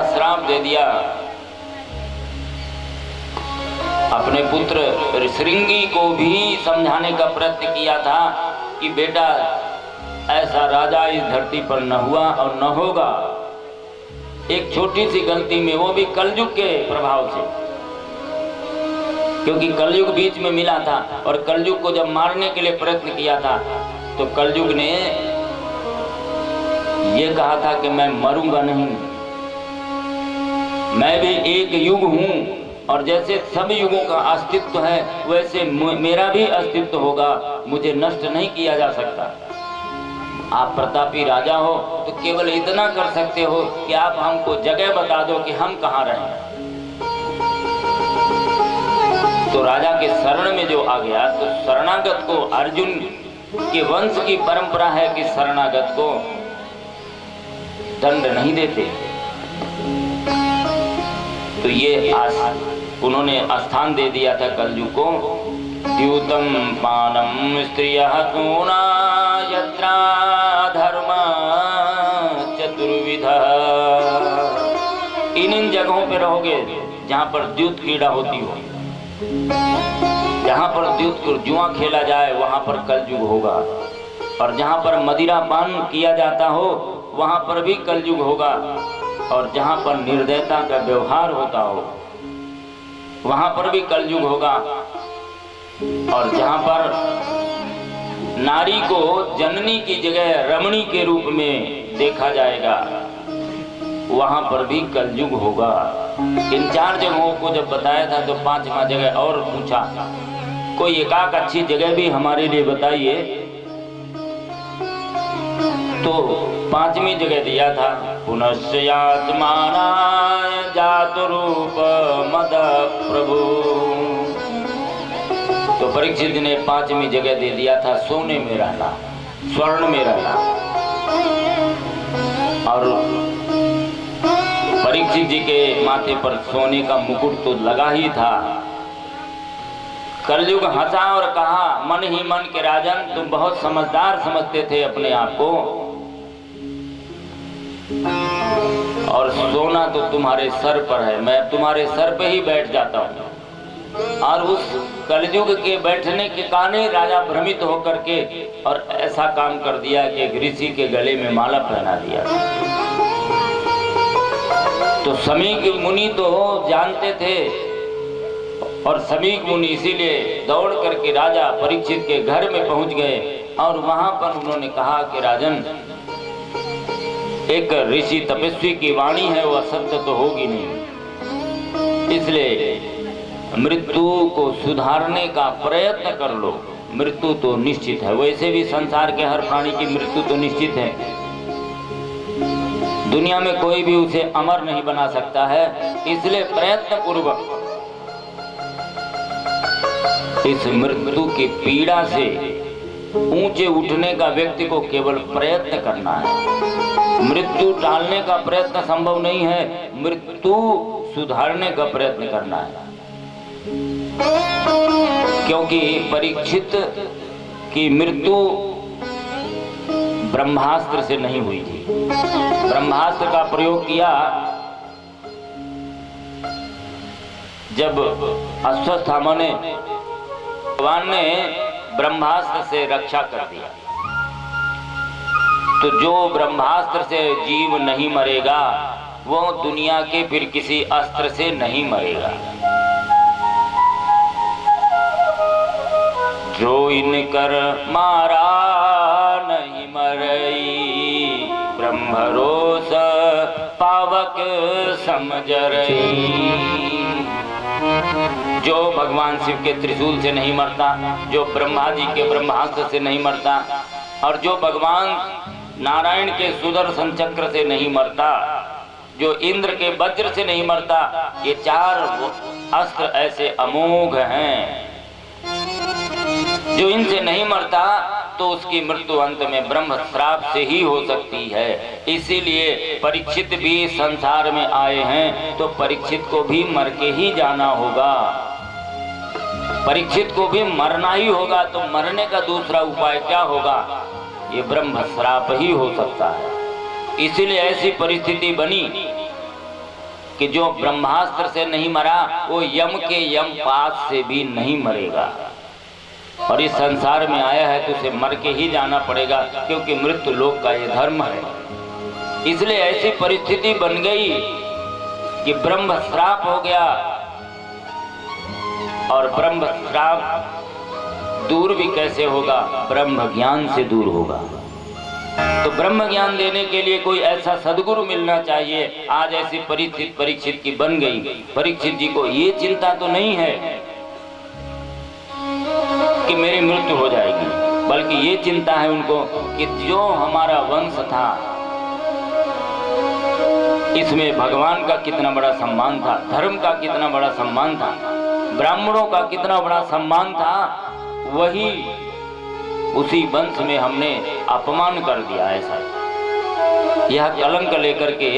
श्राप दे दिया। अपने पुत्र श्रृंगी को भी समझाने का प्रयत्न किया था कि बेटा ऐसा राजा इस धरती पर न हुआ और न होगा। एक छोटी सी गलती में, वो भी कलयुग के प्रभाव से, क्योंकि कलयुग बीच में मिला था और कलयुग को जब मारने के लिए प्रयत्न किया था तो कलयुग ने ये कहा था कि मैं मरूंगा नहीं, मैं भी एक युग हूं और जैसे सब युगों का अस्तित्व है वैसे मेरा भी अस्तित्व होगा, मुझे नष्ट नहीं किया जा सकता। आप प्रतापी राजा हो तो केवल इतना कर सकते हो कि आप हमको जगह बता दो कि हम कहाँ रहें। तो राजा के शरण में जो आ गया, तो शरणागत को, अर्जुन के वंश की परंपरा है कि शरणागत को दंड नहीं देते। तो ये उन्होंने स्थान दे दिया था कलयुग को। द्यूतम पानम स्त्रियः सूना यत्रा धर्म चतुर्विधः। इन जगहों पे रहोगे जहां पर द्यूत क्रीड़ा होती हो, जहां पर द्यूत जुआ खेला जाए वहां पर कलयुग होगा, और जहां पर मदिरा पान किया जाता हो वहां पर भी कलयुग होगा, और जहां पर निर्दयता का व्यवहार होता हो वहां पर भी कलयुग होगा, और जहां पर नारी को जननी की जगह रमणी के रूप में देखा जाएगा वहां पर भी कलयुग होगा। इन 4 जगहों को जब बताया था तो 5वां जगह और पूछा, कोई एकाक अच्छी जगह भी हमारे लिए बताइए। तो 5वीं जगह दिया था, पुनश्चयात्मानाय जातरूप मद प्रभु। तो परीक्षित ने 5वीं जगह दे दिया था, सोने में रहना, स्वर्ण में रहना। और परीक्षित जी के माथे पर सोने का मुकुट तो लगा ही था। कलयुग हंसा और कहा, मन ही मन के राजन, तुम बहुत समझदार समझते थे अपने आप को, और सोना तो तुम्हारे सर पर है, मैं तुम्हारे सर पे ही बैठ जाता हूँ। और उस कलयुग के बैठने के कारण राजा भ्रमित होकर के और ऐसा काम कर दिया कि एक ऋषि के गले में माला पहना दिया। तो समीक मुनि तो जानते थे, और समीक मुनि इसीलिए दौड़ करके राजा परीक्षित के घर में पहुंच गए, और वहां पर उन्होंने कहा कि राजन, एक ऋषि तपस्वी की वाणी है, वह सत्य तो होगी नहीं, इसलिए मृत्यु को सुधारने का प्रयत्न कर लो। मृत्यु तो निश्चित है, वैसे भी संसार के हर प्राणी की मृत्यु तो निश्चित है। दुनिया में कोई भी उसे अमर नहीं बना सकता है, इसलिए प्रयत्न पूर्वक इस मृत्यु की पीड़ा से ऊंचे उठने का व्यक्ति को केवल प्रयत्न करना है। मृत्यु टालने का प्रयत्न संभव नहीं है, मृत्यु सुधारने का प्रयत्न करना है। क्योंकि परीक्षित की मृत्यु ब्रह्मास्त्र से नहीं हुई थी। ब्रह्मास्त्र का प्रयोग किया जब अश्वत्थामा ने, भगवान ने ब्रह्मास्त्र से रक्षा कर दिया। तो जो ब्रह्मास्त्र से जीव नहीं मरेगा वो दुनिया के फिर किसी अस्त्र से नहीं मरेगा। जो इनकर मारा नहीं मरई, ब्रह्मरोस पावक समझरई। जो भगवान शिव के त्रिशूल से नहीं मरता, जो ब्रह्मा जी के ब्रह्मास्त्र से नहीं मरता, और जो भगवान नारायण के सुदर्शन चक्र से नहीं मरता, जो इंद्र के वज्र से नहीं मरता, ये 4 अस्त्र ऐसे अमोघ हैं जो इनसे नहीं मरता, तो उसकी मृत्यु अंत में ब्रह्म श्राप से ही हो सकती है। इसीलिए परीक्षित भी संसार में आए हैं तो परीक्षित को भी मर के ही जाना होगा। परीक्षित को भी मरना ही होगा, तो मरने का दूसरा उपाय क्या होगा? ये ब्रह्म श्राप ही हो सकता है। इसीलिए ऐसी परिस्थिति बनी कि जो ब्रह्मास्त्र से नहीं मरा वो यम के यमपात से भी नहीं मरेगा, और इस संसार में आया है तो उसे मर के ही जाना पड़ेगा, क्योंकि मृत्यु लोक का ये धर्म है। इसलिए ऐसी परिस्थिति बन गई कि ब्रह्म श्राप हो गया, और ब्रह्म श्राप दूर भी कैसे होगा? ब्रह्म ज्ञान से दूर होगा। तो ब्रह्म ज्ञान देने के लिए कोई ऐसा सदगुरु मिलना चाहिए। आज ऐसी परिस्थिति परीक्षित की बन गई। परीक्षित जी को ये चिंता तो नहीं है कि मेरी मृत्यु हो जाएगी, बल्कि ये चिंता है उनको कि जो हमारा वंश था इसमें भगवान का कितना बड़ा सम्मान था, धर्म का कितना बड़ा सम्मान था, ब्राह्मणों का कितना बड़ा सम्मान था, वही उसी वंश में हमने अपमान कर दिया। ऐसा यह कलंक लेकर के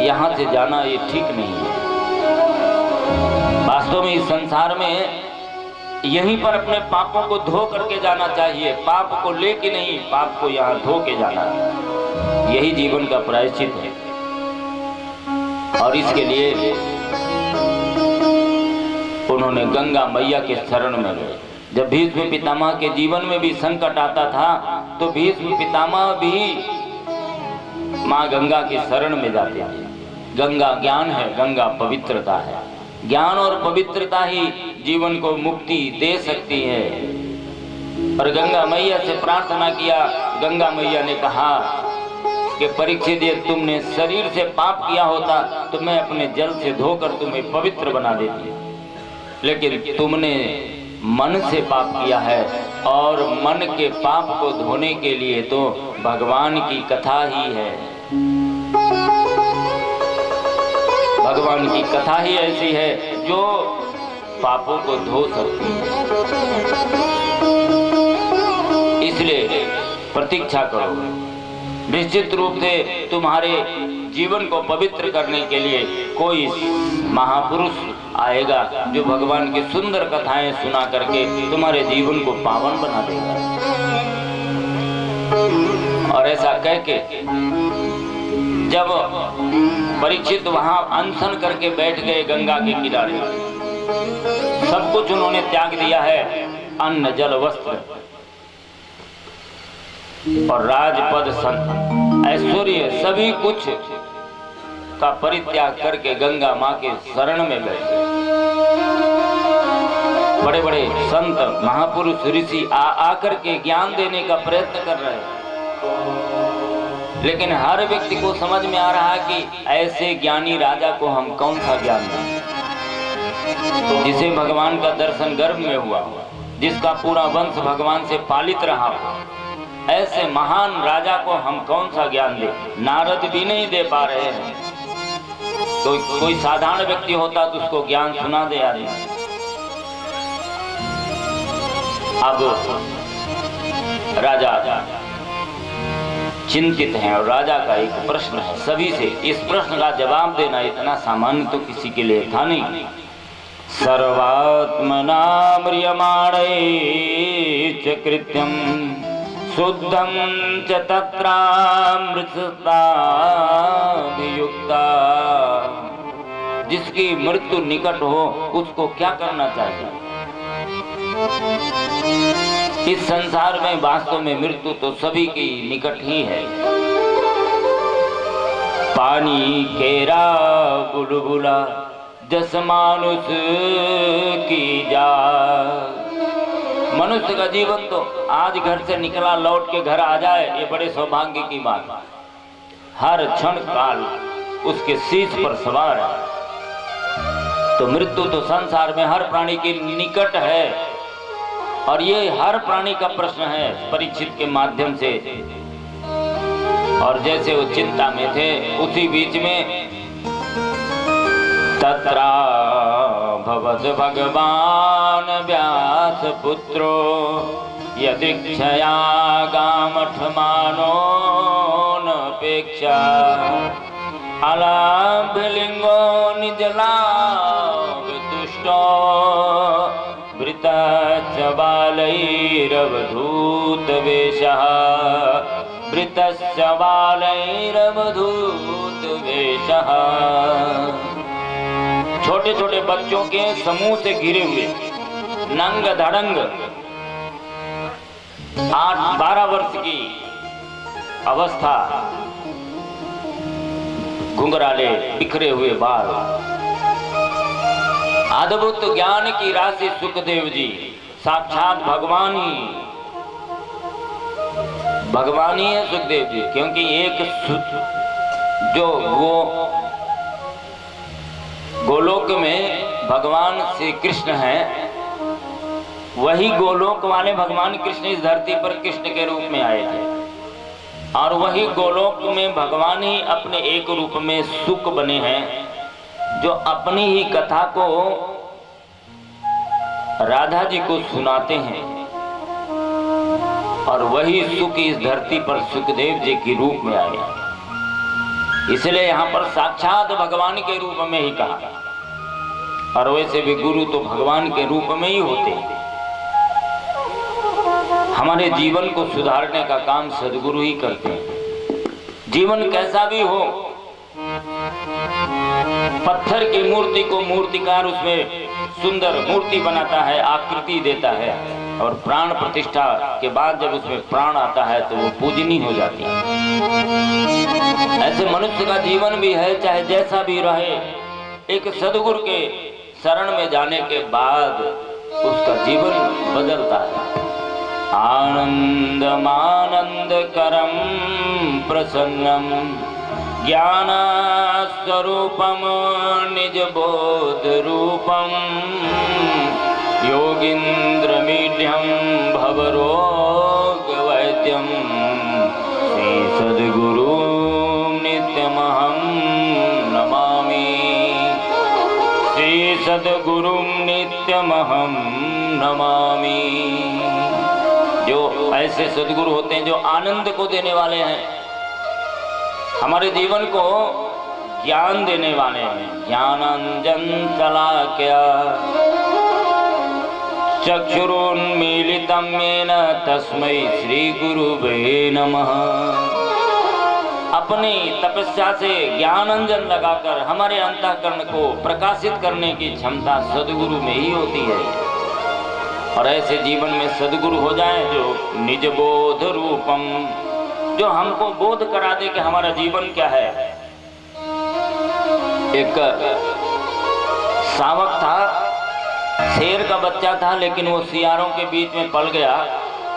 यहाँ से जाना ये ठीक नहीं है। वास्तव में इस संसार में यहीं पर अपने पापों को धो करके जाना चाहिए, पाप को लेके नहीं, पाप को यहाँ धो के जाना, यही जीवन का प्रायश्चित है। और इसके लिए उन्होंने गंगा मैया के शरण में गए। जब भीष्म पितामह के जीवन में भी संकट आता था तो भीष्म पितामह भी माँ गंगा की शरण में जाते थे। गंगा ज्ञान है, गंगा पवित्रता है। ज्ञान और पवित्रता ही जीवन को मुक्ति दे सकती है। और गंगा मैया से प्रार्थना किया। गंगा मैया ने कहा कि परीक्षित, ये तुमने शरीर से पाप किया होता तो मैं अपने जल से धोकर तुम्हें पवित्र बना देती, लेकिन तुमने मन से पाप किया है, और मन के पाप को धोने के लिए तो भगवान की कथा ही है। भगवान की कथा ही ऐसी है जो पापों को धो सकती है। इसलिए प्रतीक्षा करो, निश्चित रूप से तुम्हारे जीवन को पवित्र करने के लिए कोई महापुरुष आएगा जो भगवान की सुंदर कथाएं सुना करके तुम्हारे जीवन को पावन बना देगा। और ऐसा कह के जब परीक्षित वहां अनशन करके बैठ गए गंगा के किनारे, सब कुछ उन्होंने त्याग दिया है, अन्न जल वस्त्र और राजपद ऐश्वर्य सभी कुछ का परित्याग करके गंगा माँ के शरण में बैठे। बड़े बड़े संत महापुरुष ऋषि आकर के ज्ञान देने का प्रयत्न कर रहे हैं, लेकिन हर व्यक्ति को समझ में आ रहा है कि ऐसे ज्ञानी राजा को हम कौन सा ज्ञान दें, जिसे भगवान का दर्शन गर्भ में हुआ, जिसका पूरा वंश भगवान से पालित रहा, ऐसे महान राजा को हम कौन सा ज्ञान दें? नारद भी नहीं दे पा रहे हैं, तो कोई साधारण व्यक्ति होता तो उसको ज्ञान सुना दे यार। अब राजा चिंतित हैं और राजा का एक प्रश्न है सभी से। इस प्रश्न का जवाब देना इतना सामान्य तो किसी के लिए था नहीं। सर्वात्मना म्रियमाणे च कृत्यं शुद्धं च तत्रामृतता वियुक्ता। जिसकी मृत्यु निकट हो उसको क्या करना चाहिए? इस संसार में वास्तव में मृत्यु तो सभी की निकट ही है। पानी केरा बुलबुला जस मानुष की जा। मनुष्य का जीवन तो आज घर से निकला लौट के घर आ जाए, ये बड़े सौभाग्य की बात। हर क्षण काल उसके शीश पर सवार है। तो मृत्यु तो संसार में हर प्राणी के निकट है, और ये हर प्राणी का प्रश्न है परीक्षित के माध्यम से। और जैसे वो चिंता में थे, उसी बीच में तत्रा भवत भगवान व्यास पुत्रो यदीक्षया गामठमानो नपेक्षा अलाभलिंगो निजलाभ तुष्टो वृतश्च बालैरवधूत वेशः वृतश्च बालैरवधूत वेशः। छोटे छोटे बच्चों के समूह से घिरे हुए नंग धड़ंग 8-12 वर्ष की अवस्था, घुंघराले बिखरे हुए बाल, अद्भुत ज्ञान की राशि सुखदेव जी, साक्षात भगवान ही है सुखदेव जी। क्योंकि एक जो गोलोक में भगवान श्री कृष्ण हैं, वही गोलोक वाले भगवान कृष्ण इस धरती पर कृष्ण के रूप में आए थे, और वही गोलोक में भगवान ही अपने एक रूप में सुख बने हैं, जो अपनी ही कथा को राधा जी को सुनाते हैं। और वही सुख इस धरती पर सुखदेव जी के रूप में आए, इसलिए यहाँ पर साक्षात भगवान के रूप में ही कहा। और वैसे भी गुरु तो भगवान के रूप में ही होते हैं। हमारे जीवन को सुधारने का काम सद्गुरु ही करते हैं। जीवन कैसा भी हो, पत्थर की मूर्ति को मूर्तिकार उसमें सुंदर मूर्ति बनाता है, आकृति देता है, और प्राण प्रतिष्ठा के बाद जब उसमें प्राण आता है तो वो पूजनीय हो जाती है। ऐसे मनुष्य का जीवन भी है, चाहे जैसा भी रहे, एक सद्गुरु के शरण में जाने के बाद उसका जीवन बदलता है। आनंदमानंद करम प्रसन्नम ज्ञान स्वरूपम निज बोध रूपम योगींद्र मीड्यम भवरोग वैद्यम श्री सद्गुरु नित्यमहं नमामि। श्री सद्गुरु नित्यमहं नमामि। जो ऐसे सद्गुरु होते हैं जो आनंद को देने वाले हैं, हमारे जीवन को ज्ञान देने वाले हैं। ज्ञानांजन शलाकया चक्षुरुन्मीलितं येन तस्मै श्री गुरुवे नमः। अपनी तपस्या से ज्ञान अंजन लगाकर हमारे अंतःकरण को प्रकाशित करने की क्षमता सद्गुरु में ही होती है। और ऐसे जीवन में सद्गुरु हो जाए जो निज बोध रूपम, जो हमको बोध करा दे कि हमारा जीवन क्या है। एक शावक था, शेर का बच्चा था, लेकिन वो सियारों के बीच में पल गया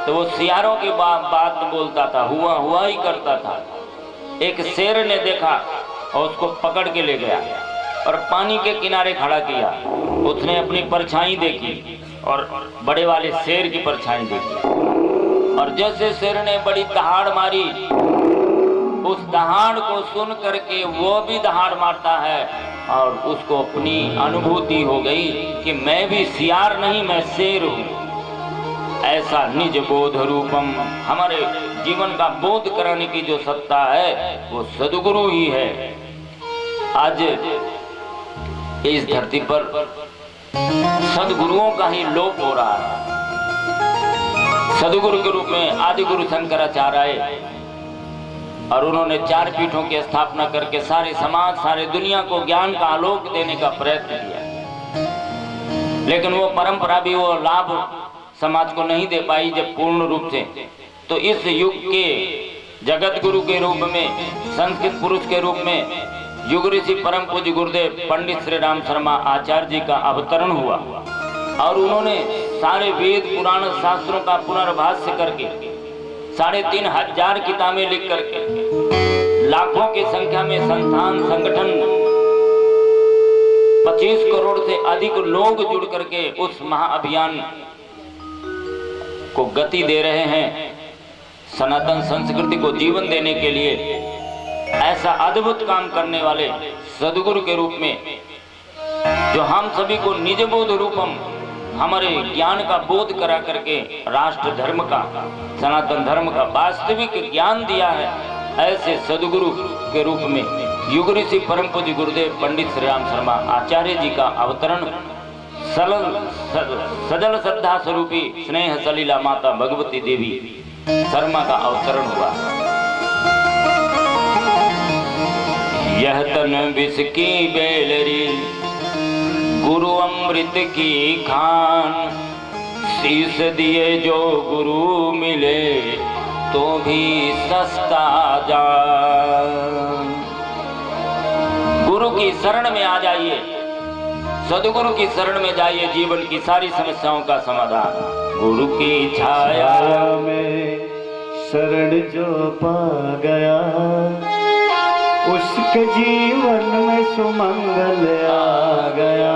तो वो सियारों की बात बोलता था, हुआ हुआ ही करता था। एक शेर ने देखा और उसको पकड़ के ले गया और पानी के किनारे खड़ा किया। उसने अपनी परछाई देखी और बड़े वाले शेर की परछाई देखी, और जैसे शेर ने बड़ी दहाड़ मारी, उस दहाड़ को सुन करके वो भी दहाड़ मारता है, और उसको अपनी अनुभूति हो गई कि मैं भी सियार नहीं, मैं शेर हूँ। ऐसा निज बोध रूपम, हमारे जीवन का बोध कराने की जो सत्ता है वो सद्गुरु ही है। आज इस धरती पर सद्गुरुओं का ही लोप हो रहा है। सद्गुरु के रूप में आदि गुरु शंकराचार्य आए और उन्होंने 4 पीठों की स्थापना करके सारे समाज, सारे दुनिया को ज्ञान का आलोक देने का प्रयत्न किया। लेकिन वो परंपरा भी वो लाभ समाज को नहीं दे पाई जब पूर्ण रूप से। तो इस युग के जगत गुरु के रूप में, संस्कृत पुरुष के रूप में युग ऋषि परम पूज्य गुरुदेव पंडित श्री राम शर्मा आचार्य जी का अवतरण हुआ, और उन्होंने सारे वेद पुराण शास्त्रों का पुनर्भाष्य करके 3500 किताबें लिख करके लाखों की संख्या में संस्थान संगठन 25 करोड़ से अधिक लोग जुड़ करके उस महाअभियान को गति दे रहे हैं। सनातन संस्कृति को जीवन देने के लिए ऐसा अद्भुत काम करने वाले सद्गुरु के रूप में जो हम सभी को निज बोध रूपम, हमारे ज्ञान का बोध करा करके राष्ट्र धर्म का, सनातन धर्म का वास्तविक ज्ञान दिया है, ऐसे सद्गुरु के रूप में युग ऋषि परम पूज्य गुरुदेव पंडित श्री राम शर्मा आचार्य जी का अवतरण सजल श्रद्धा स्वरूपी स्नेह सलीला माता भगवती देवी शर्मा का अवतरण हुआ। यह तन विष की बेलरी, गुरु अमृत की खान। शीश दिए जो गुरु मिले, तो भी सस्ता जान। गुरु की शरण में आ जाइए, सदगुरु की शरण में जाइए, जीवन की सारी समस्याओं का समाधान। गुरु की छाया में शरण जो पा गया, उसके जीवन में सुमंगल आ गया।